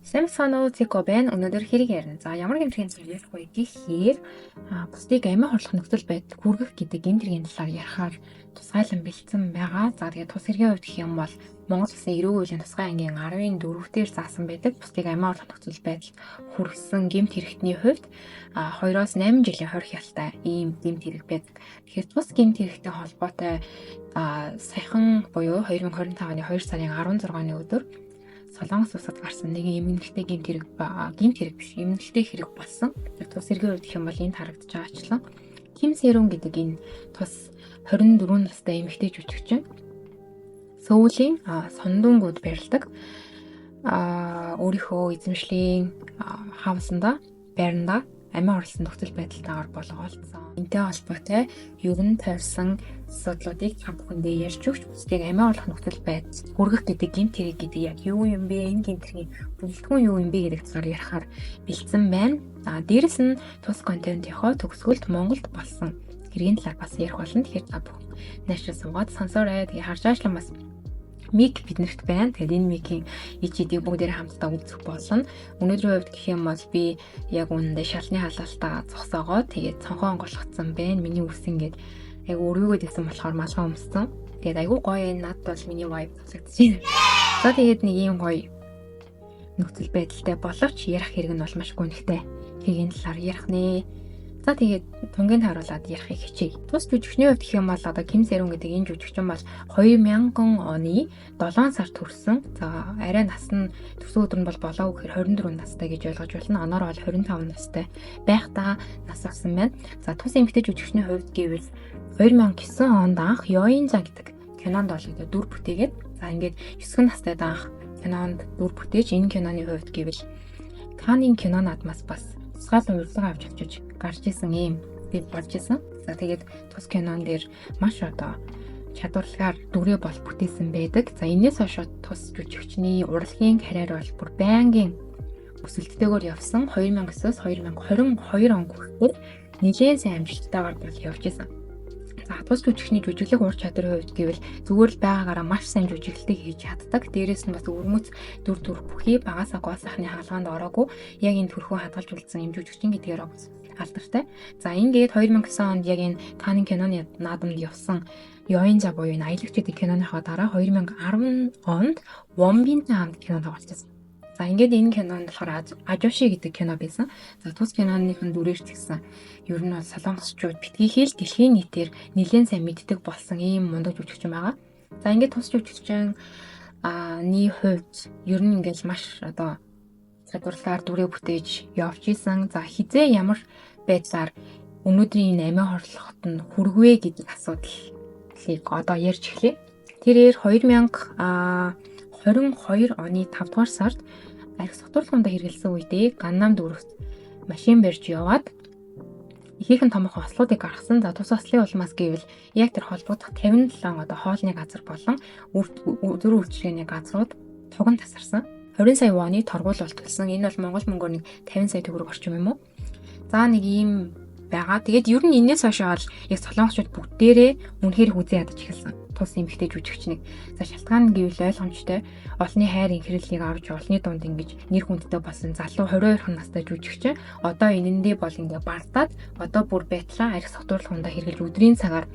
Samsung Zico байна. Өнөөдөр хэрэг ярина. За ямар гэмтэргийн зүйл ярих вэ гэхээр бусдыг амиа хорлох нөхцөл байдал хүргэх гэдэг гэмтэргийн талаар ярихаар тусгайлан бэлдсэн байгаа. За тэгээд тус хэргийн хувьд гэх юм бол Монгол Улсын эрүүгийн хуулийн тусгай ангийн 14-дээр заасан байдаг. Бусдыг амиа хорлох нөхцөл байдал хүргэсэн гэмт хэрэгтний хувьд 2-8 жилийн хорих ялтай ийм гэмт хэрэг байдаг. Тэгэхээр тус гэмт хэрэгтэй холбоотой саяхан буюу 2025 оны 2 сарын 16-ны өдөр Солонгос улсад гарсан нэг эмгэнэлтэй гэмт хэрэг биш, эмгэнэлтэй хэрэг болсон. Тус хэргийн үед гэх юм бол энд харагдаж байгаачлан Ким Сэрун гэдэг энэ тус 24 настай эмэгтэй жүжигчин Сөүлийн сондуунгууд барилдаг. Өөрийнхөө эзэмшлийн хаусанда байранда амиа хорлсон нөхцөл байдалтайгаар болгоолцсон. Энтэй холбоотой ер нь тойрсон асуудлуудыг та бүхэндээ ярьж өгч бусдыг амиа хорлох нөхцөл байдал хүргэх гэдэг гэмт хэрэг гэдэг яг юу юм бэ? Энэ гэмт хэргийн бүлэгдэхүүн юу юм бэ гэдэг талаар ярихаар бэлдсэн байна. Дээрэс нь тус контентийнхоо төгсгөлд Монголд болсон хэргийн талаар бас ярих болно. Тэгэхээр та бүхэн наашаа суугаад сонсоорой. Тэгээ харж аашлан бас мик биднэрт байна. Тэгээд энэ микийн ичидийг бүгдээр хамтдаа үзэх болно. Өнөөдрийн хувьд гэх юм бол би яг үүндээ шалны халаалтаа зогсоогоод тэгээд цонхоо онгойлгоцсон байна. Миний үс ингээд яг өргөгөөд исэн болохоор малгай өмссөн. Тэгээд айгүй гоё энэ надад бол миний vibe таалагдчихээн. За тэгээд нэг юм гоё нөхцөл байдалтай боловч ярих хэрэг нь бол маш гүнхтэй. Тэргийн талаар ярих нэ. За тэгээд тунгийн харуулад ярихыг хичээе. Тус жүжигчний хувьд гэх юм бол одоо Ким Сэрун гэдэг энэ жүжигчин бол 2000 оны 7 сард төрсөн. За арай нас нь төсөө өдөр нь бол болоо гэхээр 24 настай гэж ойлгож байна. Оноор бол 25 настай байхдаа нас орсон байна. За тус эмэгтэй жүжигчний хувьд гэвэл 2009 онд анх Ёинжа гэдэг кинонд бол дүр бүтээгээд за ингээд 9 настайд анх кинонд дүр бүтээж энэ киноны хувьд гэвэл Каннын кинонадмаас бас тусгаалan урилга авч авчиж гарч исэн юм би болж исэн. За тэгээд тус кинон дээр маш одоо чадварлагаар дүрээ бол бүтээсэн байдаг. За энэс хойш тус жүжигчний урлагийн карьер бол бүр байнгын өсөлттэйгээр явсан. 2009-оос 2022 он хүртэл нэлээд сайн амжилттайгаар бол явж исэн. За тус жүжигчний жүжиглэх ур чадрын хувьд гэвэл зүгээр л байгаагаараа маш сайн жүжиглэлтийг хийж чаддаг. Дээрээс нь бас өрмөц дүр төрх бүхий багасаа гол сайхны хаалганд ороогүй яг энэ төрхөө хадгалж үлдсэн юм жүжигчин гэдгээр алдартай. За ингээд 2009 онд яг энэ Каннын киноны наадамд явсан Ёинжа буюу энэ аялагч гэдэг киноныхоо дараа 2010 онд Вомбинтэй хамт кино тоглолцсон. За ингээд энэ кинонд болохоор Ажоши гэдэг кино байсан. За тус киноныхын дүрээр ч гэсэн ер нь бол солонгосчууд битгийхэл дэлхийн нийтээр нэлээд сайн мэддэг болсон ийм мундаг жүжигчин байгаа. За ингээд тус жүжигчин хувьд ер нь ингээд маш одоо чадварлаар дүрээ бүтээж явж исэн. За хизээ ямар байдлаар өнөөдрийн энэ амиа хорлоход нь хүрвэ гэдэг асуудлыг одоо ярьж эхлэе. Тэрээр 2022 оны 5 дугаар сард арх сотурлахундаа хэрэгэлсэн үедээ Ганнам дүүрэгт машин барьж яваад ихийнхэн томоохон ослуудыг гаргасан. За тус ослын улмаас гэвэл яг тэр холбогдох 57 одоо хоолны газар болон зөрүү үйлчилгээний газрууд туган тасарсан. 20 сая воны торгуул болтолсон. Энэ бол Монгол мөнгөөр нэг 50 сая төгрөг орчим юм уу? За нэг ийм байгаа. Тэгээд ер нь энэс хойш бол яг солонгосчууд бүгдээрээ үнэхээр хүзээ ядаж эхэлсэн. Тус эмэгтэй жүжигчнийг. За шалтгаан нь гэвэл ойлгомжтой. Олонний хайр инхрэрлийг авч олонний дунд ингэж нэр хүндтэй болсон залуу 22 настай жүжигчин одоо энэндээ бол ингээ бардаад одоо бүр байтлаа арх сотуурлахундаа хэрглэж өдрийн цагаар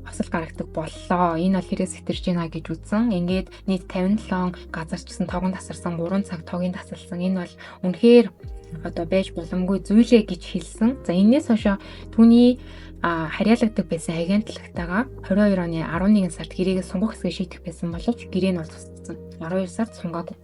осол гаргадаг боллоо. Энэ бол хэрэг сэтэрж байна гэж үзсэн. Ингээд нийт 57 газарчсан тогон тасарсан 3 цаг тогийн тасалсан. Энэ бол үнэхээр одоо байж боломгүй зүйлээ гэж хэлсэн. За энэс хойш түүний харьяалагддаг байсан агентлагтайгаа 22 оны 11 сард гэрээгээ сунгах хэсгээ шийдэх байсан боловч гэрээ нь бол тусцсан. 12 сард сунгаагүй.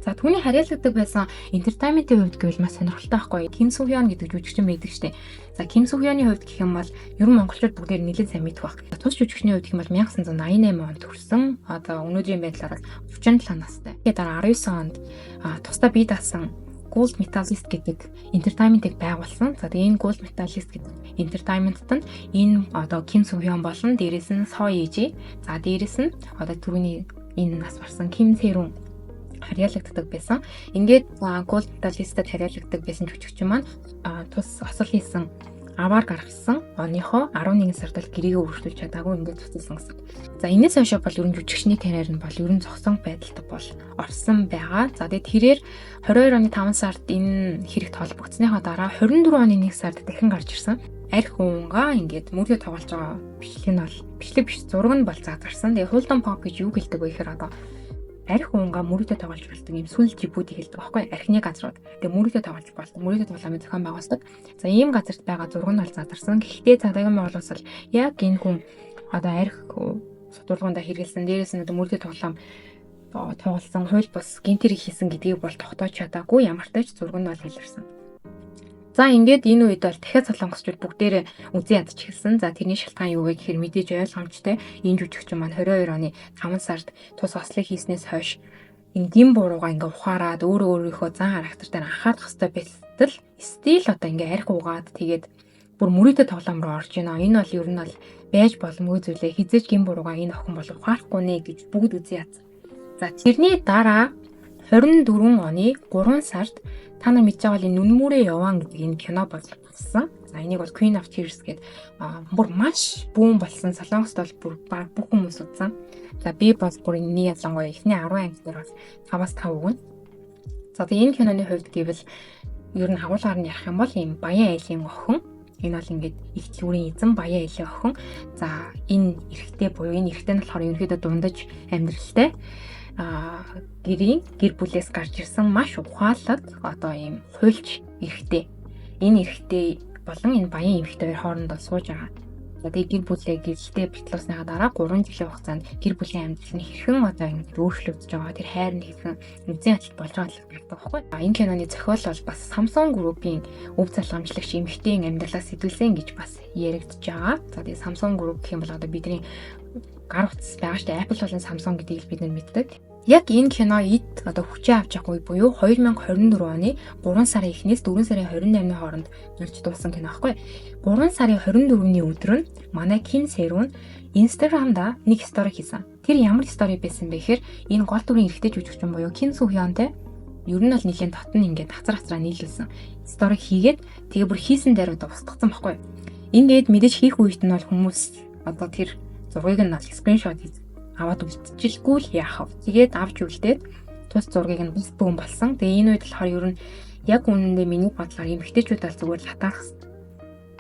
За түүний харьяалагддаг байсан entertainment-ийн хувьд гэвэл маш сонирхолтой байхгүй. Ким Сухён гэдэг жүжигчин байдаг штеп. За Ким Сухёны хувьд гэх юм бол ер нь монголчууд бүгдээр нэлээд сайн мэдэх баг. Тус жүжигчний хувьд гэх юм бол 1988 онд төрсэн. Одоо өнөөдрийн байдлаар 37 настай. Тэгээд дараа 19 онд тусдаа бие даасан Gold Medalist гэдэг entertainment-ыг байгуулсан. За тэгээ энэ Gold Medalist гэдэг entertainment-т нь энэ одоо Ким Сухён болон дээрээс нь Со Ижи. За дээрээс нь одоо түрүүний энэ нас барсан Ким Сэрун харьяалагддаг байсан. Ингээд Gold Medalist-д харьяалагддаг байсан жүжигчин маань тус осол хийсэн аваар гаргасан оныхоо 11 сард л гэрээгээ өргөжлүүлж чадаагүй ингээд цуцсан гэсэн. За энэс хойш бол ер нь жүжигчний карьер нь бол ер нь зогсон байдалтай бол орсон байгаа. За тэгээд тэрээр 22 оны 5 сард энэ хэрэгт холбогдсныхаа дараа 24 оны 1 сард дахин гарч ирсэн. Арх уунгаа ингээд мөрөдө тоглож байгаа бичлэг нь бол бичлэг биш зураг нь бол задарсан. Тэгээд Huldan Pop гэж юу гэлдэг вэ гэхээр одоо арх уунгаа мөрөдө тоглож болдог юм сүл жибүүдийг хэлдэг байхгүй архины газрууд. Тэгээд мөрөдө тоглож болдог. Мөрөдө тоглоомын зохион байгуулдаг. За ийм газарт байгаа зураг нь бол задарсан. Гэхдээ цаадагийн боловсрол яг энэ хүн одоо арх судалгаанд хэрэгэлсэн. Дээрээс нь одоо мөрөдө тоглоом тоглосон хууль бус гинтэр хийсэн гэдгийг бол тогтоож чадаагүй. Ямар ч тач зураг нь бол илэрсэн. За ингээд энэ үед бол дахиад солонгосчууд бүгдээрээ үзэн ядчихсан. За тэрний шалтгаан юу вэ гэхээр мэдээж ойлгомжтой. Энэ жүжигчин маань 22 оны 5 сард тус ослыг хийснээс хойш энэ гин бурууга ингээ ухаарад өөрийнхөө зан характер дээр анхаарах хэрэгтэй байтал стил одоо ингээ арх угаад тэгээд бүр мөрөдө тоглоом руу орж ийнэ. Энэ бол ер нь бол байж боломгүй зүйлээ. Хизээж гин бурууга энэ охин бол ухаарахгүй нэ гэж бүгд үзэн ядсан. За тэрний дараа 24 оны 3 сард та нар мэдж байгаа энэ Нүнмүрээ яваан гэдэг энэ кино болсон. За энийг бол Queen of Tears гэдэг бүр маш бүүн болсон. Солонгост бол бүр бүх хүмүүс үзсэн. За би бол бүр энэ ялангуяа эхний 10 анги дээр бас 5-аас 5 өгнө. За тэгээ энэ киноны хувьд гэвэл ер нь агуулгаар нь ярих юм бол ийм баян айлын охин. Энэ бол ингээд их зүрийн эзэн баян айлын охин. За энэ эрэгтэй буюу энэ эрэгтэй нь болохоор ерөнхийдөө дундаж амьдралтай гэр бүлээс гарч ирсэн маш ухаалаг одоо ийм хуульч эрэгтэй. Энэ эрэгтэй болон энэ баян эмэгтэй хоёр хоорондоо сууж байгаа. За тэгээ гэр бүлээ гэрэлтэй битлүүлснийхаа дараа 3 жилийн хугацаанд гэр бүлийн амьдрал нь хэрхэн одоо ингэ өөрчлөгдөж байгаа. Тэр хайр нь хэрхэн үзэн ажилт болж байгаа л гэдэг байхгүй. Энэ киноны зохиол бол бас Samsung Group-ийн өв залгамжлагч эмэгтэйн амьдралаас сэтгүүлсэн гэж бас яригдж байгаа. За тэгээ Samsung Group гэх юм бол одоо бидний гар утас байгаа шүү дээ. Apple болон Samsung гэдгийг бид нар мэддэг. Яг энэ кино эд одоо хүчээ авч явах үе буюу 2024 оны 3 сарын 1-ээс 4 сарын 28-ны хооронд нөлж дууссан кино аахгүй. 3 сарын 24-ний өдөр нь манай Кин Сэрүүн Instagram-да нэг стори хийсэн. Тэр ямар стори байсан бэ гэхээр энэ гол дүрийн эрэгтэй жүжигчин буюу Кин Сүүхёнтэй ер нь бол нэлийн татна ингээд хацраа нийлүүлсэн. Стори хийгээд тэгээ бүр хийсэн дээр одоо устгацсан байхгүй. Ингээд мэдээж хийх үед нь бол хүмүүс одоо тэр зургийг нь скриншот аваад үлдчихэлгүй л яах вэ? Тэгээд авч үлдээд тус зургийг нь бус бүүн болсон. Тэгээ энэ үед болохоор ер нь яг үнэндээ миний бодлоор эмэгтэйчүүд бол зүгээр л хатаах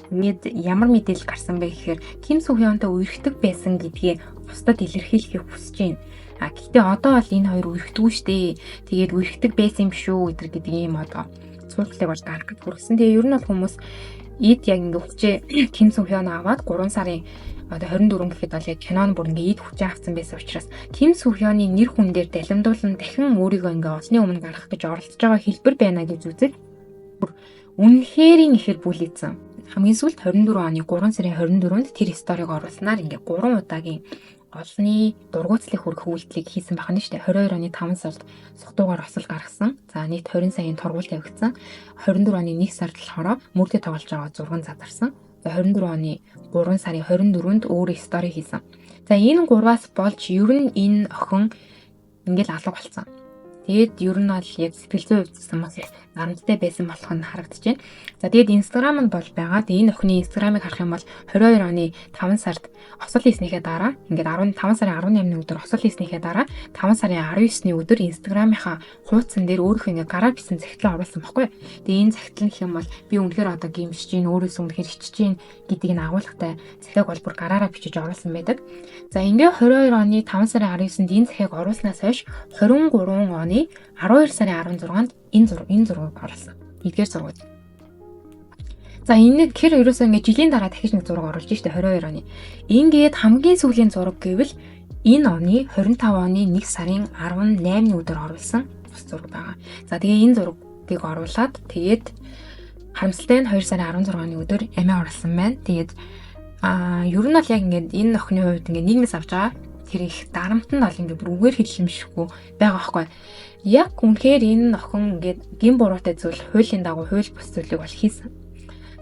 мэд ямар мэдээлэл гарсан бэ гэхээр Ким Сүүхёнтой үерхдэг байсан гэдгийг бусдад илэрхийлэхийг хүсэж байна. Гэхдээ одоо бол энэ хоёр үерхдэггүй штэ. Тэгээд үерхдэг байсан юм шүү гэдэг ийм одоо цуурлыг бол гарах гэж хүрсэн. Тэгээ ер нь бол хүмүүс эд яг ингээ хүчээ Ким Сүүхён аваад 3 сарын одоо 24 гэхэд бол яг кинон бүр ингээ эд хүчээ авсан байсан учраас Ким Сүүхёны нэр хүн дээр далимдуулан дахин өөрийгөө ингээ олны өмнө гаргах гэж оролдож байгаа хэлбэр байна гэж үзэл бүр үнэхээр ихэр бүлээсэн. Хамгийн сүүлд 24 оны 3 сарын 24-нд тэр сториг оруулснаар ингээ 3 удаагийн олны дургуутслыг хүргэх үйлдэлийг хийсэн байх нь шүү дээ. 22 оны 5 сард сухтуугаар осол гаргасан. За нийт 20 саяын торгууль тавигдсан. 24 оны 1 сард болохоор мөрөдө тоглож байгаа зураг нь задарсан. За 24 оны 3 сарын 24-нд өөрөө стори хийсэн. За энэ 3-аас болж ер нь энэ охин ингээл алга болсон. Тэгээд ер нь бол яг сэтгэл зүйн хувьд маш нарамдтай байсан болох нь харагдаж байна. За тэгээд Instagram нь бол байгаа. Тэгээд энэ охины Instagram-ыг харах юм бол 22 оны 5 сард осол хийснийхээ дараа ингээд 15 сарын 18-ны өдөр осол хийснийхээ дараа 5 сарын 19-ний өдөр Instagram-ийнхаа хуудсан дээр өөрийнхөө ингээд гараар бисэн захидлаа оруулсан байхгүй. Тэгээд энэ захидал гэх юм бол би үнэхээр одоо гимшиж гин өөрөөсөө үнэхээр хичж гин гэдгийг нь агуулгатай захиаг бол бүр гараараа бичиж оруулсан байдаг. За ингээд 22 оны 5 сарын 19-нд энэ захиаг оруулснаас хойш 23 оны 12 сарын 16-нд энэ зургийг оруулсан. Эдгээр зураг. За энэ хэр ерөөсөө ингээ жилийн дараа дахиж нэг зураг оруулж штэ 22 оны. Ингээд хамгийн сүүлийн зураг гэвэл энэ оны 25 оны 1 сарын 18-ны өдөр оруулсан бас зураг байгаа. За тэгээ энэ зургийг оруулаад тэгээд харамсалтай нь 2 сарын 16-ны өдөр амиа оруулсан байна. Тэгээд ер нь бол яг ингээд энэ охины хувьд ингээд нийгмээс авч байгаа тэр их дарамт нь бол ингээд бүр үгээр хэллэмшгүй байгаа байхгүй. Яг үнэхээр энэ охин ингээд гин буруутай зүйл хуулийн дагуу хууль бус зүйлийг бол хийсэн.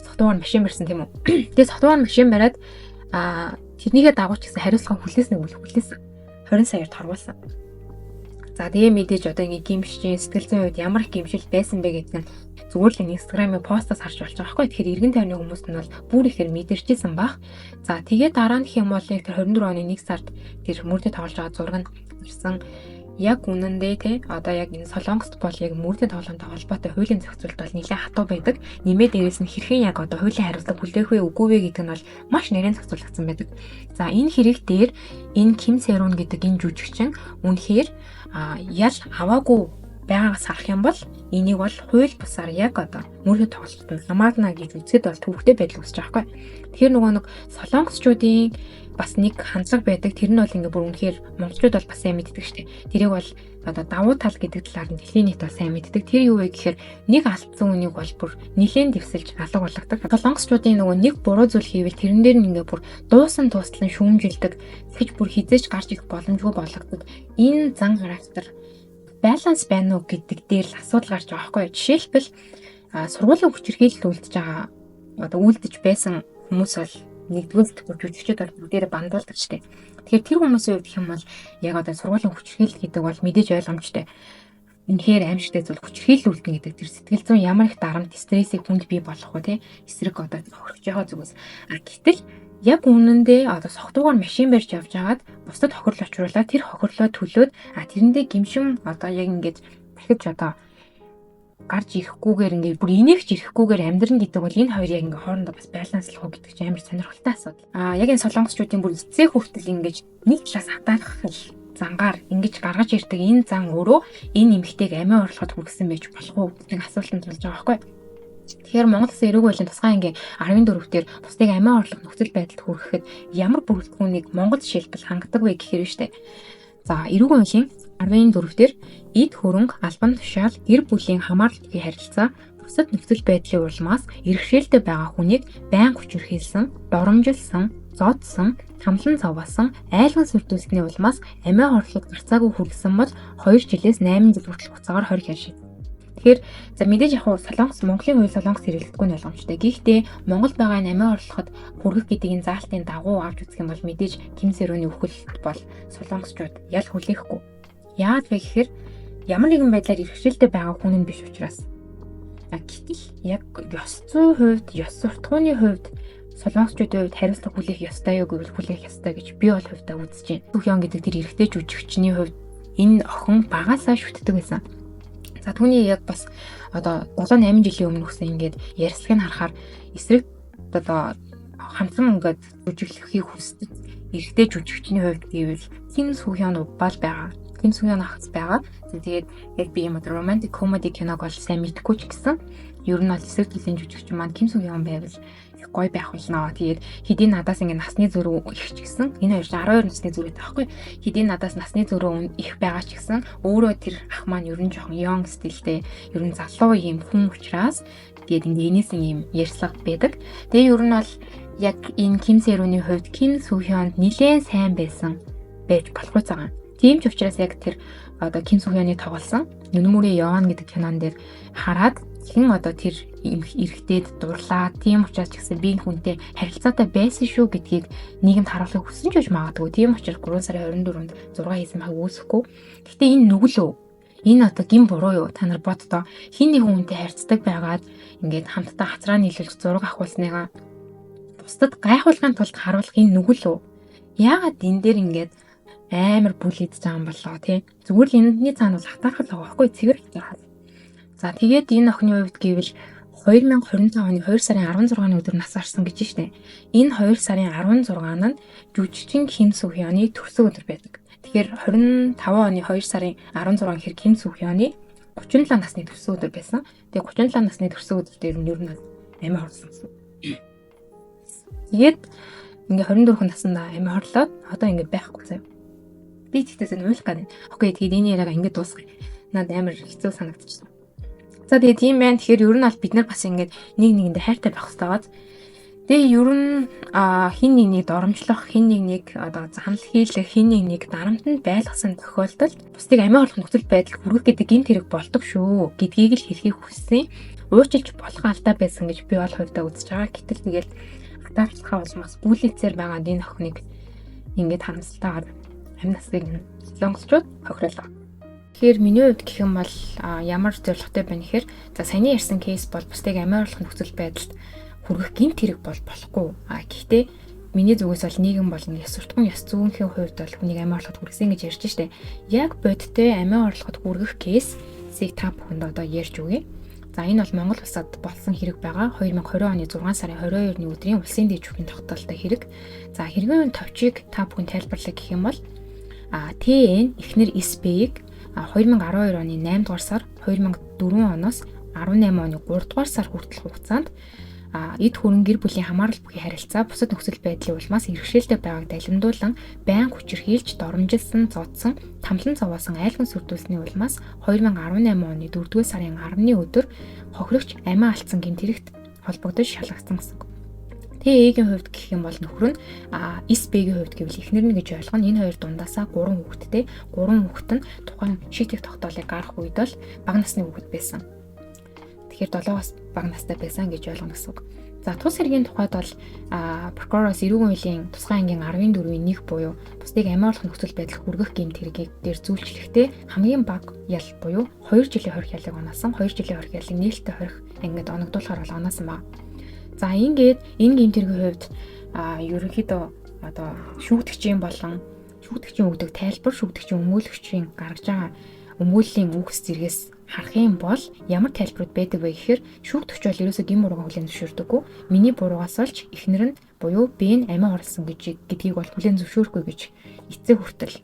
Согтуугаар машин барьсан тийм үү. Тэгээ согтуугаар машин бариад тэрнийхээ дагуу ч гэсэн хариуцлага хүлээсэн. 20 саяар торгуулсан. За тэгээ мэдээж одоо ингээ гимшин сэтгэл зүйн үед ямар их гимшил байсан бэ гэдэг нь зүгээр л Instagram-ийн постоос харж болж байгаа байхгүй. Тэгэхээр эргэн тойрны хүмүүс нь бол бүр ихээр мэдэрчээсэн баг. За тэгээ дараа нь гэх юм бол яг тэр 24 оны 1 сард тэр мөрдөд тоглож байгаа зураг нь ирсэн. Яг үнэндээ те одоо яг энэ Солонгост бол яг мөрдөд тоглоомтой холбоотой хуулийн зохицуулт бол нэлээд хатуу байдаг. Нэмээд дээрээс нь хэрхэн яг одоо хуулийн хариуцлага хүлээх вэ үгүй вэ гэдэг нь бол маш нэрийн зохицуулагдсан байдаг. За энэ хэрэг дээр энэ Ким Сэрун гэдэг энэ жүжигчин үнэхээр ял аваагүй байгаагаас харах юм бол энийг бол хууль бусаар яг одоо мөрдөд тоглолтод хамаарна гэж үзэхэд бол төвөгтэй байдал үүсэж байгаа байхгүй. Тэгэхээр нөгөө нэг солонгосчуудын бас нэг хандлага байдаг. Тэр нь бол ингээ бүр үнэхээр монголчууд бол бас сайн мэддэг шүү дээ. Тэрийг бол одоо давуу тал гэдэг талаар нь дэлхийн нийт бол сайн мэддэг. Тэр юу вэ гэхээр нэг алдсан үнийг бол бүр нэлээд дэвсэлж алга болгодог. Солонгосчуудын нөгөө нэг буруу зүйл хийвэл тэрэн дээр нь ингээ бүр дуусан тустлан шүүмжилдэг. Тэгж бүр хизээч гарч ирэх боломжгүй болгодог. Энэ зан характер баланс байна уу гэдэг дээр л асуудал гарч байгаа байхгүй юу. Жишээлбэл сургуулийн хүчирхийлэлд үлдэж байгаа одоо үлдэж байсан хүмүүс бол нэгдүгээр жүжигчид бол бүгдээрээ бандуулдаг ч тийм. Тэгэхээр тэр хүмүүсийн хувьд гэх юм бол яг одоо сургуулийн хүчирхийлэл гэдэг бол мэдээж ойлгомжтой. Үнэхээр аимшигтэй зүйл хүчирхийлэл үлдэн гэдэг тэр сэтгэл зүйн ямар их дарамт стрессийг хүнд бий болгох уу тийм. Эсрэг одоо хөргөж байгаа зүгээс. Гэтэл яг үнэндээ одоо согтуугаар машин барьж явж байгаад бусдад хохирол очруулаад тэр хохирлоо төлөөд тэрэндээ гимшин одоо яг ингэж дахиж одоо гарч ирэхгүйгээр ингээ бүр инеэгч ирэхгүйгээр амьдрын гэдэг бол энэ хоёр яг ингээ хоорондоо бас байланслах уу гэдэг чинь амар сонирхолтой асуудал. Яг энэ солонгосчуудын бүр эцэг хүртэл ингэж нэг талаас хатаарах зангаар ингэж гаргаж ирдэг энэ зан өөрөө энэ эмэгтэйг амиа орлоход хүргэсэн байж болох уу гэдэг асуултанд болж байгаа байхгүй. Тэгэхээр Монгол Улсын эрүүг болон тусгай ангийн 14-р бусдыг амиа орлох нөхцөл байдалд хүрэхэд ямар бүрэлдэхүүнийг Монгол жишээлбэл хангадаг вэ гэхээр штэ. За эрүүгийн хуулийн 14-р эд хөрөнгө, албан тушаал, гэр бүлийн хамаарлагын харилцаа, бусад нөхцөл байдлын улмаас иргэшээлтэй байгаа хүнийг байнга хүчирхийлсэн, доромжилсан, зодсон, хамлан цовоосон, айлган сүрдүүлсэний улмаас амиа орлоход гарцаагүй хүргэсэн бол 2 жилээс 8 жил хүртэлх хугацаагаар 20 хяшиг. Тэгэхээр за мэдээж яг Солонгос Монголын хууль Солонгос хэрэглэдэггүй нь ойлгомжтой. Гэхдээ Монгол байгаа амиа орлоход хүргэх гэдэг энэ заалтын дагуу авч үзэх юм бол мэдээж Ким Сэрүүний үхэл бол солонгосчууд ял хүлээхгүй. Яагаад вэ гэхээр ямар нэгэн байдлаар иргэшилтэй байгаа хүн нь биш учраас. Гэтэл яг ёс зүйн хувьд, ёс суртахууны хувьд солонгосчуудын хувьд хариуцлага хүлээх ёстой юу гэвэл хүлээх ёстой гэж би бол хувьдаа үзэж байна. Сүхён гэдэг тэр эрэгтэй жүжигчний хувьд энэ охин багасаа шүтдэг байсан. За түүний яг бас одоо 7-8 жилийн өмнө өгсөн ингээд ярьцлагыг харахаар эсрэг одоо хамтран ингээд жүжиглэхийг хүсдэг эрэгтэй жүжигчний хувьд гэвэл Ким Сүхён бол байгаа. Ким Сүхён ахс байгаа. Тэгээд яг би юм одоо романтик комеди киног бол сайн мэдгүй ч гэсэн ер нь бол эсрэг төлөлийн жүжигч маань Ким Сүхён байвал гой байх болно. Тэгээд хэдийн надаас ингэ насны зөрүү их ч гэсэн энэ хоёр 12 насны зөрүүтэй байхгүй. Хэдийн надаас насны зөрүү их байгаа ч гэсэн өөрөө тэр ах маань ер нь жоохон young стилтэй, ер нь залуу юм хүн учраас тэгээд энэс юм ярьслага байдаг. Тэгээ ер нь бол яг энэ Ким Сэрүүний хувьд Ким Сүхёнд нэлээд сайн байсан байж болох байгаа. Тийм ч учраас яг тэр одоо Ким Сүхёны тоглосон Нүнмүрийн Яван гэдэг кинон дээр хараад хэн одоо тэр эрэгтэйд дурлаа. Тийм учраас ч гэсэн би энэ хүнтэй харилцаатай байсан шүү гэдгийг нийгэмд харуулахыг хүссэн ч гэж магадгүй. Тийм учраас 3 сарын 24-нд 6 хийсэн баг үүсэхгүй. Гэхдээ энэ нүгэл үү? Энэ одоо гин буруу юу? Та нар боддоо хин нэг хүнтэй харьцдаг байгаад ингээд хамтдаа хацраа нийлүүлж зураг авахулсныгаа бусдад гайхуулахын тулд харуулах энэ нүгэл үү? Яагаад энэ дээр ингээд амар бүлэдэж байгаа юм болоо тий? Зүгээр л энэний цаана бол хатаархал байгаа байхгүй цэвэр хатаархал. За тэгээд энэ охины хувьд гэвэл 2025 оны 2 сарын 16-ны өдөр нас барсан гэж штэ. Энэ 2 сарын 16 нь жүжигчин Ким Сүхёны төрсөн өдөр байдаг. Тэгэхээр 25 оны 2 сарын 16 гэхээр Ким Сүхёны 37 насны төрсөн өдөр байсан. Тэгээ 37 насны төрсөн өдөр дээр нь ер нь амиа хорлсон. Тэгээд ингээ 24 наснда амиа хорлоод одоо ингээ байхгүй заяа. Би тэгтээс нь уйлах гэдэг. Окей тэгээд энэ яриага ингээ дуусгая. Надад амар хэцүү санагдчихсан. За тэгээд тийм байна. Тэгэхээр ер нь аль бид нар бас ингээд нэг нэгэндээ хайртай байх хэрэгтэй байна. Тэгээ ер нь хин нэг доромжлох, хин нэг одоо занал хийлэх, хин нэг дарамтанд байлгасан тохиолдолд бусдыг амиа орлох нөхцөл байдал хүргэх гэдэг гинт хэрэг болдог шүү гэдгийг л хэлхийг хүссэн. Уучлж болох алдаа байсан гэж би бол хувьдаа үзэж байгаа. Гэтэл тэгээд хатаарчлахаа улмаас бүлээцээр байгаа энэ охиныг ингээд харамсалтайгаар амь насыг солонгосчууд хохируулаа. Тэгэхээр миний хувьд гэх юм бол ямар зорилготой байна гэхээр за саяны ярьсан кейс бол бусдыг амиа орлох нөхцөл байдалд хүргэх гэмт хэрэг болохгүй. Гэхдээ миний зүгээс бол нийгэм болон ёс суртахуун ёс зүйнхийн хувьд бол хүнийг амиа орлоход хүргэсэн гэж ярьж штэ. Яг бодиттой амиа орлоход хүргэх кейсийг та бүхэнд одоо ярьж өгье. За энэ бол Монгол улсад болсон хэрэг байгаа. 2020 оны 6 сарын 22-ны өдрийн улсын дэд шүүхийн тогтоолтой хэрэг. За хэргийн товчийг та бүхэн тайлбарлая гэх юм бол ТН эхнэр СБ-ийг 2012 оны 8 дугаар сар, 2004 оноос 18 оны 3 дугаар сар хүртэл хугацаанд эд хөрөн гэр бүлийн хамаарал бүхий харилцаа бусад нөхцөл байдлын улмаас иргэшээлтэй байгааг далимдуулан байнга хүчирхийлж доромжилсан, зодсон, тамлан цовоосон айлгын сүрдүүлсний улмаас 2018 оны 4-р сарын 10-ны өдөр хохирогч амиа алдсан гэмт хэрэгт холбогдож шалгагдсан гэсэн. ТЭ-ийн хувьд гэх юм бол нөхөр нь СБ-ийн хувьд гэвэл эхнэр нь гэж ойлгоно. Энэ хоёр дундаасаа 3 хүүхэдтэй. 3 хүүхэд нь тухайн шийдэх тогтоолыг гаргах үед бол бага насны хүүхэд байсан. Тэгэхээр 7-оос бага настай байсан гэж ойлгоно гэсэн үг. За тус хэргийн тухайд бол прокуророос эрүүгийн хуулийн тусгай ангийн 14-ийн 1 буюу бусдыг амиа орлох нөхцөл байдал хүргэх гэмт хэргийг дээр зүйлчлэхдээ хамгийн бага ял буюу 2 жилийн хорих ялыг оноосон. 2 жилийн хорих ялыг нээлттэй хорих ангид оногдуулахаар бол оноосон баг. За ингээд энэ гэмт хэргийн хувьд ерөнхийдөө одоо шүүгдэгчийн болон шүүгдэгчийн өгдөг тайлбар, шүүгдэгчийн өмгөөлөгчийн гаргаж байгаа өмгөөллийн үгс зэргээс харах юм бол ямар тайлбарууд байдаг вэ гэхээр шүүгдэгч бол ерөөсөө гин буруугаа хүлээн зөвшөөрдөггүй. Миний буруугаас олж эхнэр нь буюу би энэ амиа орлсон гэдгийг бол хүлээн зөвшөөрөхгүй гэж эцэг хүртэл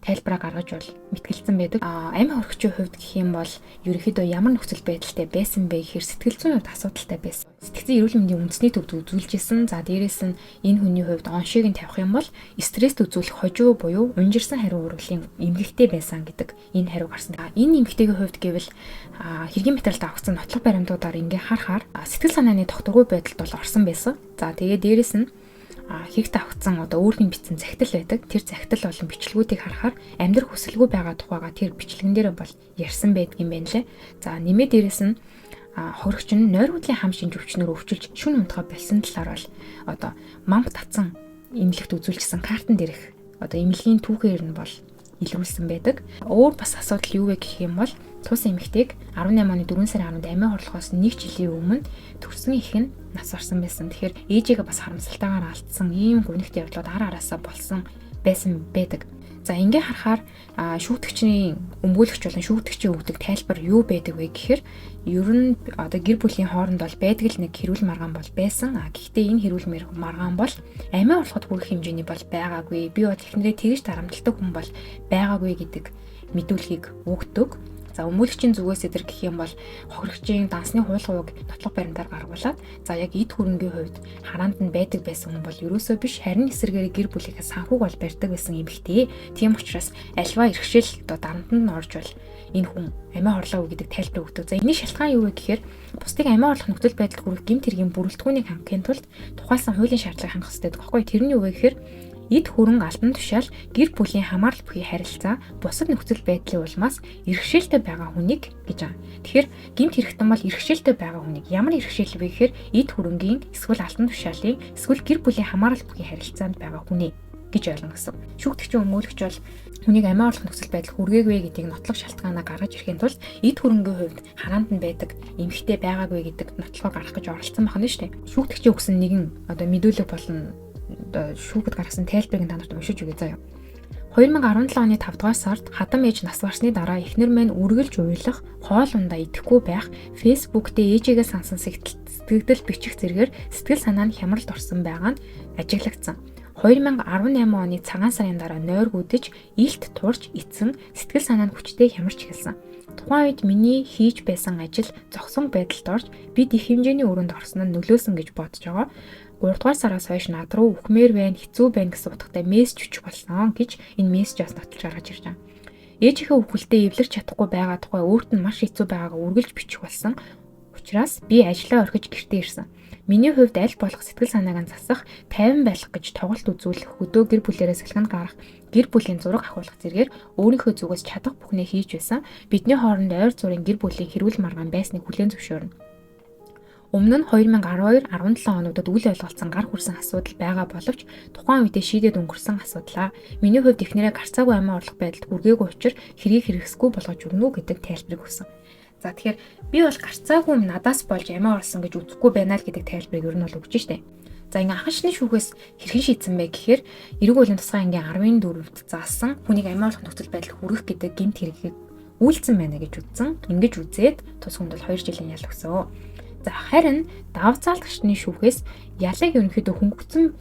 тайлбараа гаргаж бол мэтгэлцсэн байдаг. Амиа орхичийн хувьд гэх юм бол ерөнхийдөө ямар нөхцөл байдалтай байсан бэ гэхээр сэтгэл зүйн хувьд асуудалтай байсан. Сэтгцэн эрүүл мэндийн үндэсний төвд үзүүлжсэн. За дээрэс нь энэ хүний хувьд оншийг нь тавих юм бол стресст үзүүлэх хожуу буюу унжирсан хариу урвалын эмгэгтэй байсан гэдэг энэ хариу гарсан. Энэ эмгэгтэйгийн хувьд гэвэл хэргийн материалд авахсан нотлох баримтуудаар ингээ харахаар сэтгэл санааны тогтворгүй байдалд бол орсон байсан. За тэгээ дээрэс нь хэрэгт авахсан одоо өөрийн бичсэн захидал байдаг. Тэр захидал болон бичлэгүүдийг харахаар амьдрах хүсэлгүй байгаа тухайга тэр бичлэгэн дээр бол ярьсан байдгийн байна лээ. За нэмээд дээрэс нь хоригч нь нойр худлын хам шинж өвчнөр өвчилж шүн унтгаа болсон талаар бол одоо мамх татсан эмнэлэгт үзүүлчихсэн картан дээрх одоо эмнэлгийн түүхээр нь бол илрүүлсэн байдаг. Өөр бас асуудал юу вэ гэх юм бол тус эмэгтэйг 18 оны 4 сарын 10-нд амиа орлохоос 1 жилийн өмнө төрсөн их нь нас орсон байсан. Тэгэхээр ээжигээ бас харамсалтайгаар алдсан ийм гүнхт явдлууд араасаа болсон байсан байдаг. За ингээ харахаар шүүгдэгчний өмгөөлөгч болон шүүгдэгчийн өгдөг тайлбар юу байдаг вэ гэхээр ер нь одоо гэр бүлийн хооронд бол байдаг л нэг хэрүүл маргаан бол байсан. Гэхдээ энэ хэрүүл маргаан бол амиа орлоход хүрэх хэмжээний бол байгаагүй. Би бол эхнэрээ тэгж тарамталдаг хүн бол байгаагүй гэдэг мэдүүлгийг өгдөг. За өмгөөлөгчийн зүгээс эдэр гэх юм бол хохирогчийн дансны хуулгыг нотлох баримтаар гаргуулад за яг эд хөрөнгийн хувьд хараанд нь байдаг байсан хүн бол ерөөсөө биш харин эсэргээр гэр бүлийнхээ санхүүг бол барьдаг байсан эмэгтэй. Тийм учраас альва иргэшэл одоо дарамтанд нь орж бол энэ хүн амиа орлоо гэдэг тайлбар өгдөг. За энэний шалтгаан юу вэ гэхээр бусдыг амиа орлох нөхцөл байдал хүрэх гэмт хэргийн бүрэлдэхүүнийг хангахын тулд тухайлсан хуулийн шаардлагыг хангах хэрэгтэй гэдэг баггүй. Тэр нь юу вэ гэхээр эд хөрөн албан тушаал гэр бүлийн хамаарал бүхий харилцаа бусад нөхцөл байдлын улмаас иргэшээлтэй байгаа хүнийг гэж байна. Тэгэхээр гэмт хэрэгтэн бол иргэшээлтэй байгаа хүнийг ямар иргэшээл вэ гэхээр эд хөрөнгийн эсвэл албан тушаалын эсвэл гэр бүлийн хамаарал бүхий харилцаанд байгаа хүнээ гэж ойлгоно гэсэн. Шүүгдэгчийн өмгөөлөгч бол хүнийг амиа орлох нөхцөл байдал хүргээгүй гэдгийг нотлох шалтгаанаа гаргаж ирэхин тулд эд хөрөнгийн хувьд хараанд нь байдаг эмэгтэй байгаагүй гэдэг нотлохоо гаргах гэж оролцсон байна шүү дээ. Шүүгдэгчийн өгсөн нэгэн одоо мэдүүлэг болон шүүхэд гаргасан тайлбарыг та нарт уншиж өгье заяа. 2017 оны 5 дугаар сард хадам ээж нас барсны дараа эхнэр мань үргэлж уйлах, хоол ундаа идэхгүй байх, Facebook дээр ээжигээ сансан сэтгэгдэл бичих зэргээр сэтгэл санаа нь хямралд орсон байгаа нь ажиглагдсан. 2018 оны цагаан сарын дараа нойр гүдэж, илт турж, эцэн сэтгэл санаа нь хүчтэй хямарч эхэлсэн. Тухайн үед миний хийж байсан ажил зогсон байдалд орж бид их хэмжээний өрөөнд орсон нь нөлөөсөн гэж бодож байгаа. 3 дугаар сараас хойш над руу үхмээр байна, хэцүү байна гэсэн утгатай мессеж өчөх болсон гэж энэ мессежээс нотолж гаргаж ирж байгаа. Ээжийнхээ үхэлтэд эвлэрч чадахгүй байгаа тухай өөрт нь маш хэцүү байгаагаа үргэлж бичих болсон. Учираас би ажлаа орхиж гэртээ ирсэн. Миний хувьд аль болох сэтгэл санааг нь засах, тайван байх гэж тоглолт үзүүлэх, хөдөө гэр бүлээрээ салхинд гарах, гэр бүлийн зураг авахлах зэргээр өөрийнхөө зүгээс чадах бүхнээ хийж байсан. Бидний хооронд ойр зургийн гэр бүлийн хэрүүл маргаан байсныг хүлээн зөвшөөрнө. Өмнө нь 2012-17 онуудад үл ойлголцсон гар хүрсэн асуудал байгаа боловч тухайн үедээ шийдээд өнгөрсөн асуудлаа. Миний хувьд эхнэрээ гарцаагүй амиа орлох байдалд хүргээгүй учраас хэргийг хэрэгсэхгүй болгож өгнө үү гэдэг тайлбарыг өгсөн. За тэгэхээр би бол гарцаагүй надаас болж амиа орлсон гэж үзэхгүй байна л гэдэг тайлбарыг ер нь бол өгч штэ. За ингээ ахшны шүүхээс хэрхэн шийдсэн бэ гэхээр эрэг үеийн тусгай ангийн 14-т заасан хүнийг амиа орлох нөхцөл байдал хүргэх гэдэг гэмт хэрэгийг үйлцэн байна гэж үзсэн. Ингэж үзээд тус хүнд бол 2 жилийн ял өгсөн. За харин давцаалгачны шүүхээс ялыг ерөнхийдөө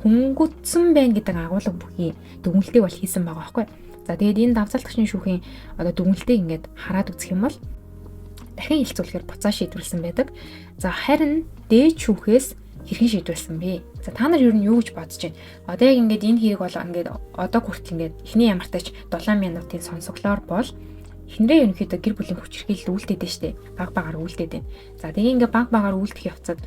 хөнгөцсөн байна гэдэг агуулга бүхий дүгнэлтийг бол хийсэн байгаа байхгүй. За тэгээд энэ давцаалгачны шүүхийн дүгнэлтийг ингээд хараад үзэх юм бол дахин хэлцүүлэхээр буцаа шийдвэрлсэн байдаг. За харин дээд шүүхээс хэрхэн шийдвэрлсэн бэ? За та нар ер нь юу гэж бодож байна? Одоо яг ингээд энэ хэрэг бол ингээд одоо хүртэл ингээд эхний ямартайч 7 минутын сонсоглоор бол эхнэрээ ерөнхийдөө гэр бүлийн хүч хэрхийлэл үлдээд нь штэ. Баг багаар үлдээд байна. За тэгээ ингээд баг багаар үлдэх явцад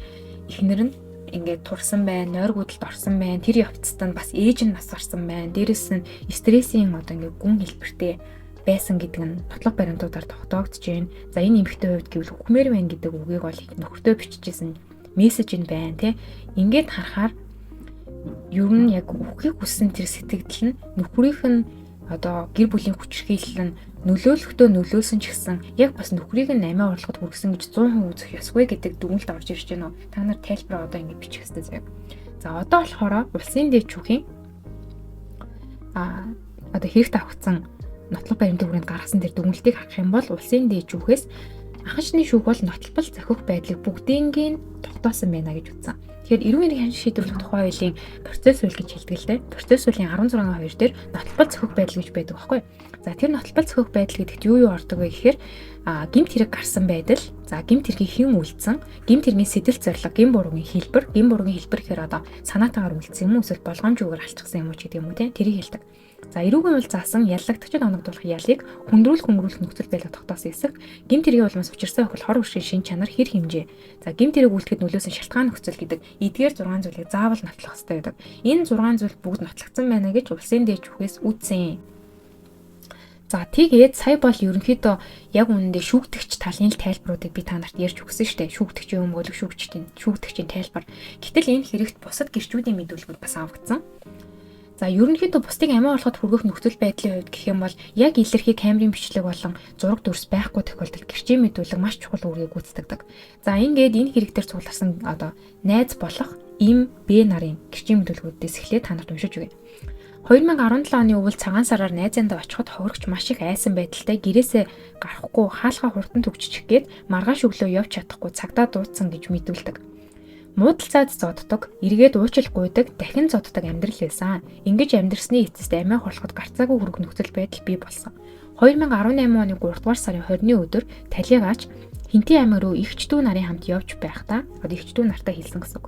эхнэр нь ингээд турсан байна, нойргуудалд орсон байна. Тэр явцад нь бас ээж нь нас гарсан байна. Дээрэс нь стрессийн ингээд гүн хэлбэртэй байсан гэдэг нь нотлох баримтуудаар тогтоогдож байна. За энэ эмэгтэй хувьд гэвэл үхмээр байна гэдэг үгийг бол нөхөртөө бичижсэн мессеж нь байна тий. Ингээд харахаар ер нь яг үххийг хүссэн тэр сэтгэл нь нөхрийнх нь одоо гэр бүлийн хүчирхийлэл нь нөлөөлөхдөө нөлөөсөн ч гэсэн яг бас нөхрийг нь амиа орлоход хүргэсэн гэж 100% үзэх ёсгүй гэдэг дүгнэлт орж ирж байна уу? Та нар тайлбараа одоо ингэ бичих хэрэгтэй заяа. За одоо болохоор улсын дэд шүүхийн одоо хэрэг тавигдсан нотлох баримтын хүрээнд гаргасан тэр дүгнэлтийг харах юм бол улсын дэд шүүхээс ахшны шүүх бол нотлбол зохих байдлыг бүгдийнгийн тогтоосон байна гэж үзсэн. Тэгэхээр эрүүл мэндийн шийдвэрлэх тухай хуулийн процесс хууль гэж хэлдэг л дээ. Процесс хуулийн 16 дээр нотлбол зохих байдал гэж байдаг байхгүй. За тэр нотлбол зохих байдал гэдэгт юу ордог вэ гэхээр гэмт хэрэг гарсан байдал, за гэмт хэргийг хэн үйлдсэн, гэмт хэргийн сэтэл зорилго, гэн буруугийн хэлбэр гэхээр одоо санаатаагаар үйлдсэн юм уу эсвэл болгоомжгүйгээр алчсан юм уу гэдэг юм уу те тэрийг хэлдэг. За эрүүгийн хууль заасан яллагдагчид оногдуулах ялыг хөнгөрүүлэх нөхцөл байдал тогтоосон хэсэг, гэмт хэргийн улмаас учирсан охил хор өршийн шин чанар хэр хэмжээ. За гэмт хэрэг үйлдэхэд нөлөөсөн шалтгаан нөхцөл гэдэг эдгээр 6 зүйлийг заавал нотлох хэрэгтэй байдаг. Энэ 6 зүйл бүгд нотлогдсон байна гэж улсын дэд шүүхээс үзсэн. За тэгээд сая бол ерөнхийдөө яг үнэндээ шүүгдэгч талын тайлбаруудыг би та нарт ярьж өгсөн шүү дээ. Шүүгдэгч юм бол шүүгдэгчийн тайлбар. Гэтэл энэ хэрэгт бусад гэрчүүдийн мэдүүлгүүд бас авагдсан. За ерөнхийдөө бусдыг амиа орлоход хүргэх нөхцөл байдлын хувьд гэх юм бол яг илэрхий камерын бичлэг болон зураг дүрс байхгүй тохиолдолд гэрчийн мэдүүлэг маш чухал үүргийг гүйцэтгэдэг. За ингээд энэ хэрэг дээр цугларсан одоо найз болох им Б нарын гэрчийн мэдүүлгүүдээс эхлээд та нарт уншиж өгье. 2017 оны өвөл цагаан сараар найзаандаа очиход ховрогч маш их айсан байдалтай гэрээсээ гарахгүй хаалхаа хурдан төгжчих гээд маргааш өглөө явж чадахгүй цагдаа дуудсан гэж мэдүүлдэг. Муудалцаад зоддог, эргээд уучлах гуйдаг, дахин зоддог амьдрал байсан. Ингэж амьдрсны эцэст амиа хорлоход гарцаагүй хүрэх нөхцөл байдал бий болсон. 2018 оны 3 дугаар сарын 20-ны өдөр талигаач Хинтээ аймаг руу эгчдүү нарын хамт явж байхдаа эгчдүү нартай хэлсэн гэсэн үг.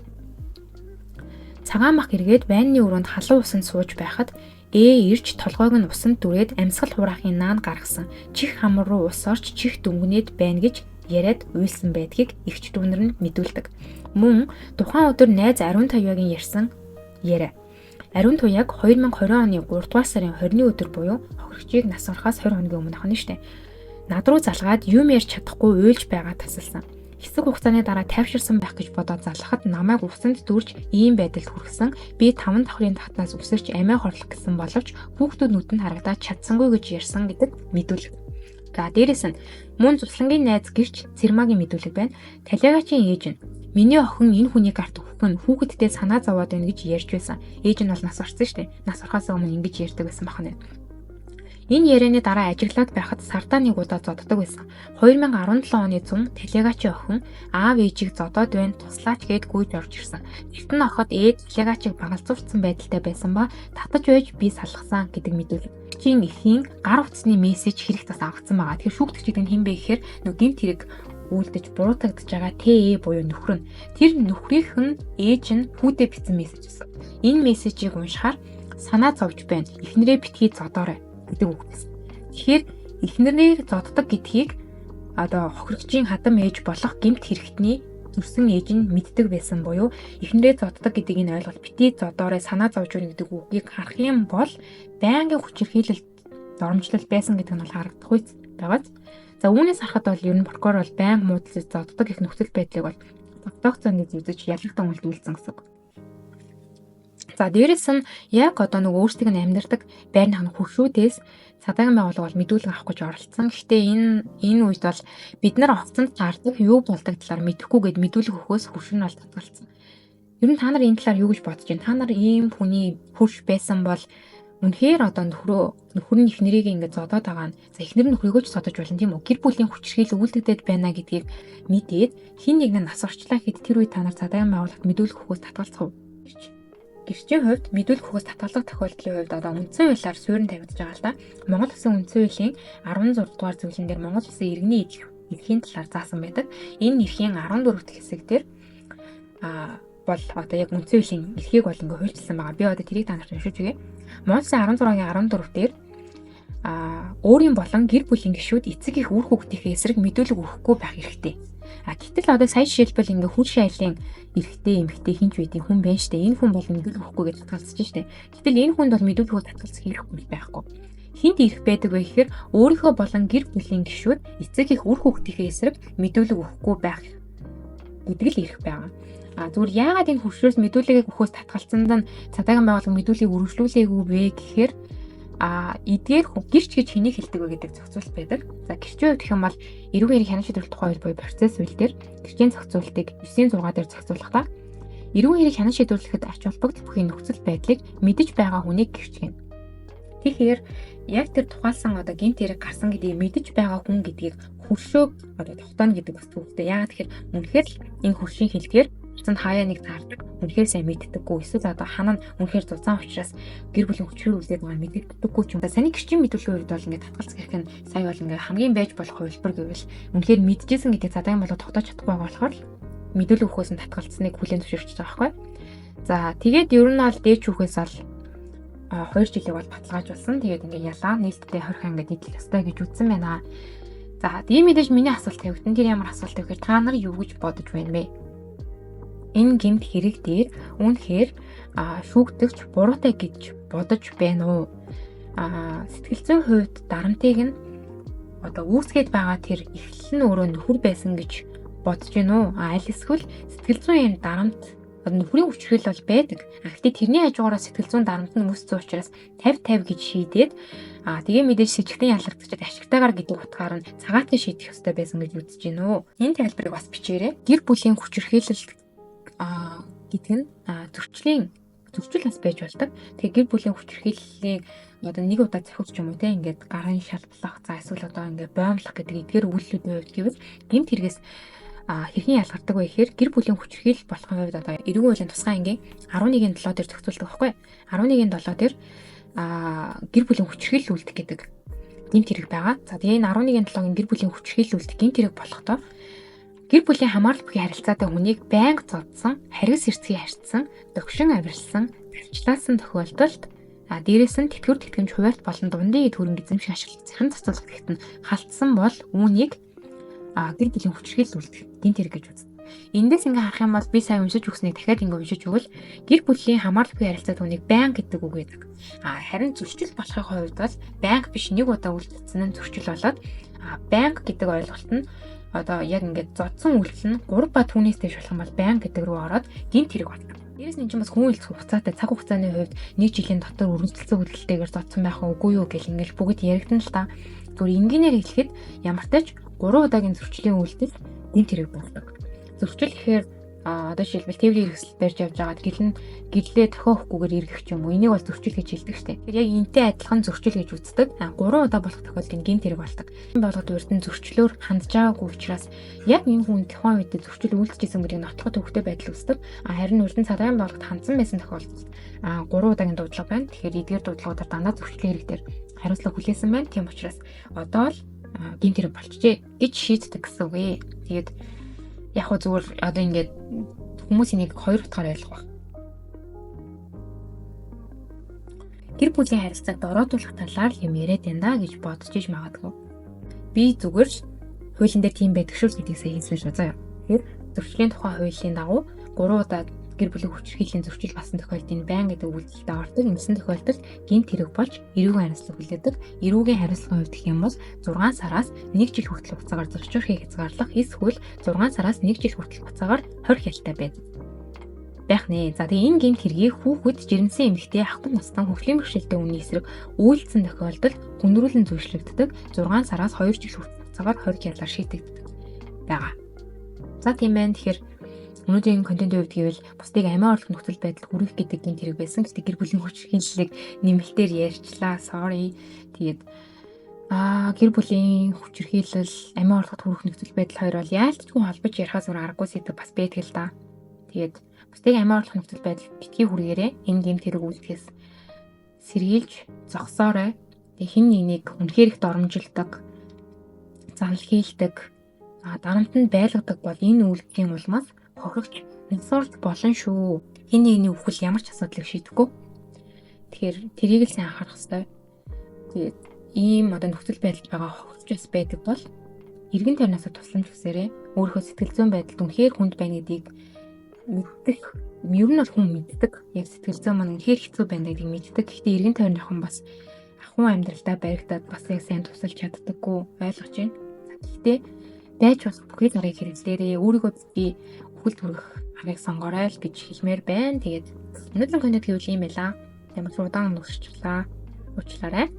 Цагаан мах эргээд байрны өрөөнд халуун усанд сууж байхад ирж толгойг нь усанд дүрээд амьсгал хураахын наан гаргасан. Чих хамар руу ус орж чих дөнгөнээд байна гэж яриад уйлсан байдгийг эгч дүүнэр нь мэдүүлдэг. Мөн тухайн өдөр найз Ариун Туяагийн ярьсан яриа. Ариун Туяаг 2020 оны 3 дугаар сарын 20-ны өдөр буюу хохирогчийг нас орохоос 20 хоногийн өмнө ахна штэ. Над руу залгаад юм ярьж чадахгүй уйлж байгаа тасалсан. Хэсэг хугацааны дараа тайвширсан байх гэж бодоод залхахад намайг усанд дүрж ийм байдалд хүргэсэн. Би 5 давхрын татнаас үсэрч амиа хорлох гэсэн боловч хүүхдүүд нүдэнд харагдаад чадсангүй гэж ярьсан гэдэг мэдүүлэг. За дээрэс нь мөн Зуслангийн найз гэрч Цэрмагийн мэдүүлэг байна. Талиагачийн ээж нь миний охин энэ хүний гарт өгөх нь хүүхэдтэй санаа зовоод байна гэж ярьж байсан. Ээж нь бол нас орсон шүү дээ. Нас орохоос өмнө ингэж ярьдаг байсан бахна. Энэ ярианы дараа ажиглаад байхад сардааны удаа зоддог байсан. 2017 оны зун Талигачийн охин аав ээжийг зодоод байна туслаач гээд гүйж орж ирсэн. Эртэн охид ээж Талигачийг багалзуурсан байдалтай байсан ба татаж байж би салгасан гэдэг мэдүүлэг. Чин эхийн гар утасны мессеж хэрэг тас авагдсан байгаа. Тэгэхээр шүүгдэгчид нь хэн бэ гэхээр гэмт хэрэг үйлдэж буруутгагдж байгаа ТЭ буюу нөхөр нь. Тэр нөхрийнх нь ээж нь хүүдээ бичсэн мессеж байсан. Энэ мессежийг уншихаар санаа зовж байна. Эхнэрээ битгий зодоорой гэдэг үг байсан. Тэгэхээр эхнэрийг зоддог гэдгийг одоо хохирогчийн хадам ээж болох гэмт хэрэгтний зүрсэн ээж нь мэддэг байсан буюу эхнэрээ зоддог гэдгийг нь ойлгол битгий зодоорой санаа зовж байна гэдэг үгийг харах юм бол байнгын хүчирхийлэл зормжлол байсан гэдэг нь бол харагдах үйс байгааз. За үүнээс харахад бол ер нь прокурор бол байнга муудалцаж зоддог их нөхцөл байдлыг бол тогтоогцоо гэж үзэж ялгартан үйлдүүлсэн гэсэн. За дээрэс нь яг одоо нэг өөрсдийг нь амьдардаг байрных нь хуршүүдээс цадаагийн байгууллага бол мэдүүлэг авах гэж оролцсон. Гэхдээ энэ үед бол бид нар оцонд гардаг юу болдог талаар мэдэхгүйгээд мэдүүлэг өгөхөөс хурш нь бол татгалцсан. Ер нь та нар энэ талаар юу гэж бодож байна? Та нар ийм хүний хурш байсан бол үнэхээр одоо нөхөр нь эхнэрийг ингэж зодоод байгаа нь. За эхнэр нь нөхрийгөө ч зодож болно тийм үү? Гэр бүлийн хүчирхийлэл үйлдэгдээд байна гэдгийг мэдээд хин нэг нь нас орчлаа хэд тэр үед та нар цадаагийн байгууллагад мэдүүлэг өгөхөөс татгалцах уу? Гэрчийн хувьд мэдүүлэх хөөс татгалзах тохиолдлын хувьд одоо үндсэн хуулиар суурин тавигдж байгаа л да. Монгол Улсын үндсэн хуулийн 16 дугаар зөвлөн дээр Монгол Улсын иргэний эрхийн талаар заасан байдаг. Энэ эрхийн 14 дахь хэсэг дээр бол одоо яг үндсэн хуулийн эрхийг бол ингээ хуульчилсан байгаа. Би одоо тэрийг та нарт уншиж өгье. Монгол Улсын 16-гийн 14 дээр өөрийн болон гэр бүлийн гишүүд эцэг их үр хүүхдийнхээ эсрэг мэдүүлэг өгөхгүй байх хэрэгтэй. Гэтэл одоо сая жишээлбэл ингээ хүн шайлын эрэгтэй эмэгтэй хинч байдгийн хүн байна штэ. Энэ хүн бол мэдүүлэг өгөхгүй гэж татгалзаж штэ. Гэтэл энэ хүнд бол мэдүүлэг татгалзах хэрэггүй байхгүй. Хинт ирэх байдаг вэ гэхээр өөрийнхөө болон гэр бүлийн гишүүд эцэг их үр хүүхдийнхээ эсрэг мэдүүлэг өгөхгүй байх гэдэг л ирэх байгаа. Зүгээр яагаад энэ хуршөөс мэдүүлгийг өгөхөөс татгалцсанд нь цадаагийн байгууллага мэдүүлгийг үргэлжлүүлээгүй вэ гэхээр эдгээр гэрч гэж хэнийг хэлдэг вэ гэдэг зохицуулт байдаг. За гэрчийн хувьд гэх юм бол эрүүг хэрэг хянах шийдвэрлэх тухай буюу процесс үйл дээр гэрчийн зохицуултыг 9-6 дээр зохицуулахдаа эрүүг хэрэг хянах шийдвэрлэхэд ач холбогдол бүхий нөхцөл байдлыг мэдэж байгаа хүнийг гэрч гэнэ. Тэгэхээр яг тэр тухайлсан одоо гинт хэрэг гарсан гэдгийг мэдэж байгаа хүн гэдгийг хуршөө одоо тогтооно гэдэг бас төвтэй. Яагаад тэгэхээр үнэхээр энэ хуршийн хэлгээр зэн хаяа нэг таардаг. Үнэхээр сайн мэддэггүй. Эсвэл одоо ханаа нь үнэхээр зузаан учраас гэр бүлийн хүчрэл үлдээд байгаа мэддэггүй ч юм. Саний гэрчийн мэдүүлгийн үед бол ингээд татгалзах хэрэг нь сая бол ингээд хамгийн байж болох хувилбар гэвэл үнэхээр мэдчихсэн гэдэг цадаагийн болоод тогтоож чадахгүй байгаа болохоор мэдүүлэг өгөхөөс нь татгалцсныг хүлээн зөвшөөрч байгаа байхгүй. За тэгээд ер нь бол дээч хүүхээс бол 2 жилиг бол баталгаажуулсан. Тэгээд ингээд ялаа нээлттэй хорхон ингээд идэл ёстой гэж үзсэн байна. За тийм мэдээж миний асуулт тавигдсан. Тэр ямар асуулт вэ гэхээр та нар юу гэж бодож байна вэ? Энэ гэмт хэрэг дээр үнэхээр шүүгдэгч буруутай гэж бодож байна уу? Сэтгэл зүйн хувьд дарамтыг нь одоо үүсгээд байгаа тэр эхлэл нь өөрөө нөхөр байсан гэж бодож байна уу? Аль эсвэл сэтгэл зүйн дарамт нөхрийн хүчрхийлэл бол байдаг. Гэхдээ тэрний хажуугаараа сэтгэл зүйн дарамт нь үүссэн учраас 50-50 гэж шийдээд тэгээ мэдээж сэжигтэн ялгагдчихад ашигтайгаар гэдэг утгаар нь цагаатан шийдэх ёстой байсан гэж үзэж байна уу? Энэ тайлбарыг бас бичээрэй. Гэр бүлийн хүчрхийлэл гэдэг нь зөрчил бас байж болдог. Тэгээ гэр бүлийн хүчрхийллийн одоо нэг удаа зохиолч юм уу те ингээд гарын шалблах за эсвэл одоо ингээд боомлох гэдэг эдгээр үйлдэлүүдийн хувьд гэвэл гэмт хэрэгээс хэрхэн ялгардаг вэ гэхээр гэр бүлийн хүчрхийлэл болохын хувьд одоо эрүүгийн хуулийн тусгай ангийн 11-ийн 7 дээр зохицуулдаг байхгүй 11-ийн 7 дээр гэр бүлийн хүчрхийлэл үлдэх гэдэг гэмт хэрэг байгаа. За тэгээ энэ 11-ийн 7-гийн гэр бүлийн хүчрхийлэл үлдэх гэмт хэрэг болохдоо гэр бүлийн хамаарал бүхий харилцаатай хүнийг байнга зодсон, харгас эрсдгийг харьцсан, догшин авирсан, авчлаасан тохиолдолд дээрээс нь тэтгэвэр тэтгэмж хуваарт болон дундын төрийн эзэмших ашиглах захиран цацуулах гэхэд нь халтсан бол үүнийг гэр бүлийн хүчрхийлэл үлдэх гэмт хэрэг гэж үздэг. Эндээс ингээ харах юм бол би сая уншиж өгснийг дахиад ингээ уншиж өгвөл гэр бүлийн хамаарал бүхий харилцаатай хүнийг байнга гэдэг үг гэдэг. Харин зөрчил болохын хувьд бол байнга биш нэг удаа үлдсэн нь зөрчил болоод байнга гэдэг ойлголт нь одоо яг ингээд зодсон үйлдэл нь 3 ба түүнээс дэш болох юм бол байнга гэдэг рүү ороод гэмт хэрэг болдог. Дээрээс нь ч бас хүн илт хугацаатай цаг хугацааны хувьд 1 жилийн дотор үргэлжлүүлсэн хөдөлгөөлтэйгээр зодсон байх үгүй юу гэл ингээд бүгд яригдана л та. Зүгээр энгийнээр хэлэхэд ямар ч тач 3 удаагийн зөрчлийн үйлдэл гэмт хэрэг болдог. Зөрчил гэхээр одоо жишээлбэл тээврийн хэрэгсэл барьж явж байгаад гэрлээ тохиохгүйгээр эргэх юм уу? Энийг бол зөрчил гэж хэлдэг штеп. Тэгэхээр яг энтэй адилхан зөрчил гэж үздэг. 3 удаа болох тохиолдолд гэмт хэрэг болдог. Энэ болгоод урд нь зөрчлөөр хандж байгаагүй учраас яг энэ хүн тухайн үед зөрчил үйлдэлжсэн гэдгийг нотлоход төвхтэй байдал үүсдэг. Харин урд нь цадаагийн болгоод хандсан байсан тохиолдолд 3 удаагийн дуудлага байна. Тэгэхээр эдгээр дуудлагуудаар дандаа зөрчлийн хэрэг дээр хариуцлага хүлээсэн байна. Тийм учраас одоо л гэмт хэрэг болчихжээ гэж шийддэг гэсэн үг ээ. Тэгээд яг хөө зүгээр одоо ингээд хүмүүсийн нэг хоёр утгаар ойлгох байна. Гэр бүлийн харилцааг дороодуулах талаар юм яриад байна гэж бодож иж магадгүй. Би зүгээр хуулийн дээр тийм байдаг шүү гэдгийг хэлсэн шүү заяа. Тэгэхээр зөрчлийн тухай хуулийн дагуу 3 удаа гэр бүлийн хүчирхийллийн зөрчил басан тохиолдолд байн гэдэг үйлдэлтэй ордог. Ингэсэн тохиолдолд гэмт хэрэг болж эрүүгийн хариуцлага хүлээдэг. Эрүүгийн хариуцлагын хувьд гэх юм бол 6 сараас 1 жил хүртэл хугацаагаар зөрчилдөхийг хязгаарлах, эсвэл 6 сараас 1 жил хүртэл хугацаагаар хорих ялтай байх нэ. За тэгээ энэ гэмт хэргийг хүүхэд, жирэмсэн эмэгтэй, ахгүй настай хөгжлийн бэрхшээлтэй хүний эсрэг үйлдэлсэн тохиолдолд хүндрүүлэн зөвшлөгддөг. 6 сараас 2 жил хүртэл хугацаагаар хорих ялаар шийдэгддэг байгаа. За тийм байна. Тэгэхээр өнөөдрийн контентын хувьд гэвэл бусдыг амиа орлох нөхцөл байдал хүрэх гэдэг гэмт хэрэг байсан. Гэхдээ гэр бүлийн хүчирхийллийг нэмэлтээр ярьчлаа. Sorry. Тэгээд гэр бүлийн хүчирхийлэл, амиа орлоход хүрэх нөхцөл байдал хоёр бол яалтчгүй холбож ярихаас өөр аргагүй сэдв бас байдаг л да. Тэгээд бусдыг амиа орлох нөхцөл байдал битгий хүргээрээ энэ гэмт хэрэг үйлдэхээс сэргийлж зогсоорой. Тэг хин нэгнийг үнэхээр их доромжилдог, занл хийлдэг, дарамт нь байлгадаг бол энэ үйлдэлийн улмаас хохирогч насурч болно шүү. Хин нэгний үхэл ямар ч асуудлыг шийдэхгүй. Тэгэхээр тэрийг л сайн анхаарах хэрэгтэй. Тэгээд ийм нөхцөл байдалд байгаа хохирогч бас байдаг бол эргэн тойрноос тусламж хүсээрэй. Өөрийнхөө сэтгэл зүйн байдалд үнэхээр хүнд байна гэдгийг мэддэг. Ер нь бол хүн мэддэг. Яг сэтгэл зүйн маань үнэхээр хэцүү байна гэдгийг мэддэг. Гэхдээ эргэн тойрныхон бас ахуй амьдралдаа баригдаад бас яг сайн тусалж чаддаггүй ойлгож байна. Гэхдээ байж бас бүхий зарыг хэрэглээрээ өөрийгөө бити үхэл төрөх аргыг сонгоорой л гэж хэлмээр байна. Тэгээд өнөөдрийн контент гэвэл ийм байлаа. Ямар ч удаан дуусчихлаа. Уучлаарай.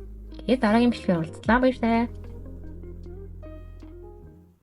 Тэгээд дараагийн бичлэгээр уулзлаа. Баярлалаа.